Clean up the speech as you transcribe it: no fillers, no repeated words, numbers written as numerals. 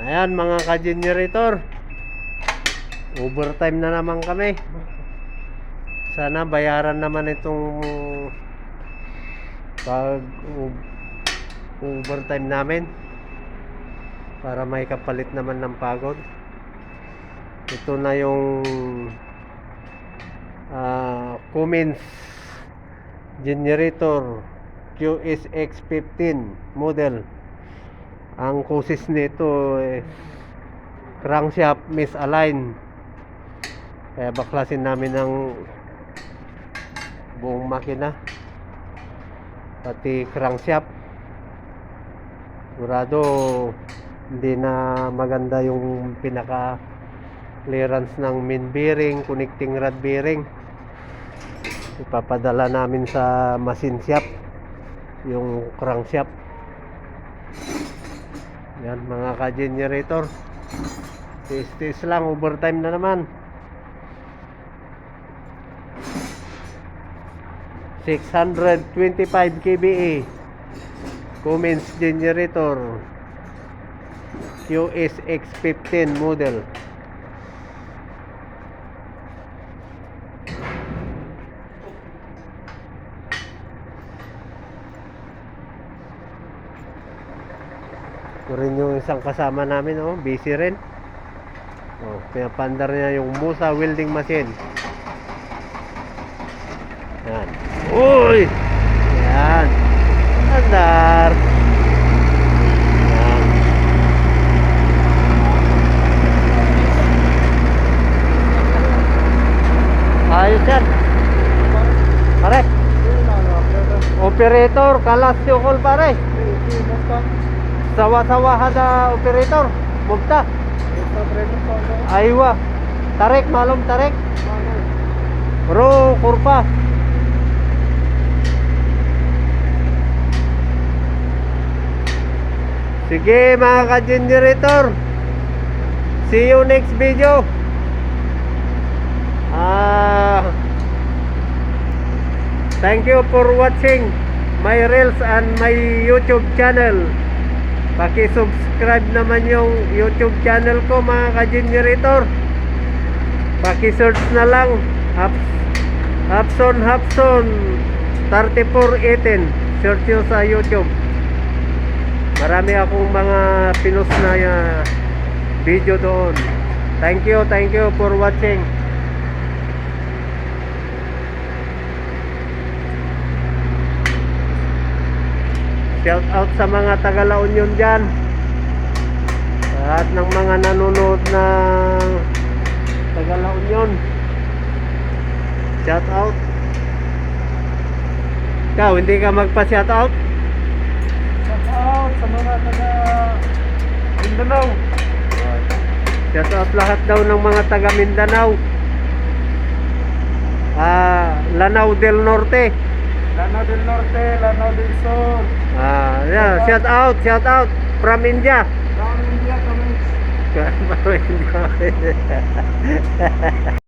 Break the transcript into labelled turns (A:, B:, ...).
A: Ayan mga ka-generator, overtime na naman kami. Sana bayaran naman itong pag overtime namin para may kapalit naman ng pagod. Ito na yung Cummins generator QSX15 model. Ang causes nito crankshaft misalign, kaya baklasin namin ng buong makina pati crankshaft. Sigurado hindi na maganda yung pinaka clearance ng main bearing, connecting rod bearing. Ipapadala namin sa machine shop yung crankshaft. Yan mga ka-generator, tiis lang, overtime na naman. 625 kVA Cummins generator QSX15 model. Ito rin yung isang kasama namin, busy rin. Pinapandar niya yung Musa welding machine. Yan. Uy! Yan. Andar. Yan. Ayos yan. Pare. Operator, kalas yukol pare. Sawa-sawa hada operator. Mugta. Aywa. Tarik, malum tarik. Bro, kurpa. Sige mga ka-generator, see you next video. Thank you for watching my reels and my YouTube channel. Paki-subscribe naman yung YouTube channel ko mga ka-generator. Paki-search na lang Hapson 3418. Search nyo sa YouTube. Marami akong mga pinost na video doon. Thank you for watching. Shout out sa mga taga La Union dyan, at ng mga nanonood na taga La Union. Shout out. Ikaw, hindi ka magpa-shout out?
B: Shout out sa mga taga Mindanao.
A: Shout out lahat daw ng mga taga Mindanao. Lanao del Norte.
B: Lanao del Norte, Lanao del Sur.
A: Yeah, shout out from India.
B: From India, kami.
A: From India.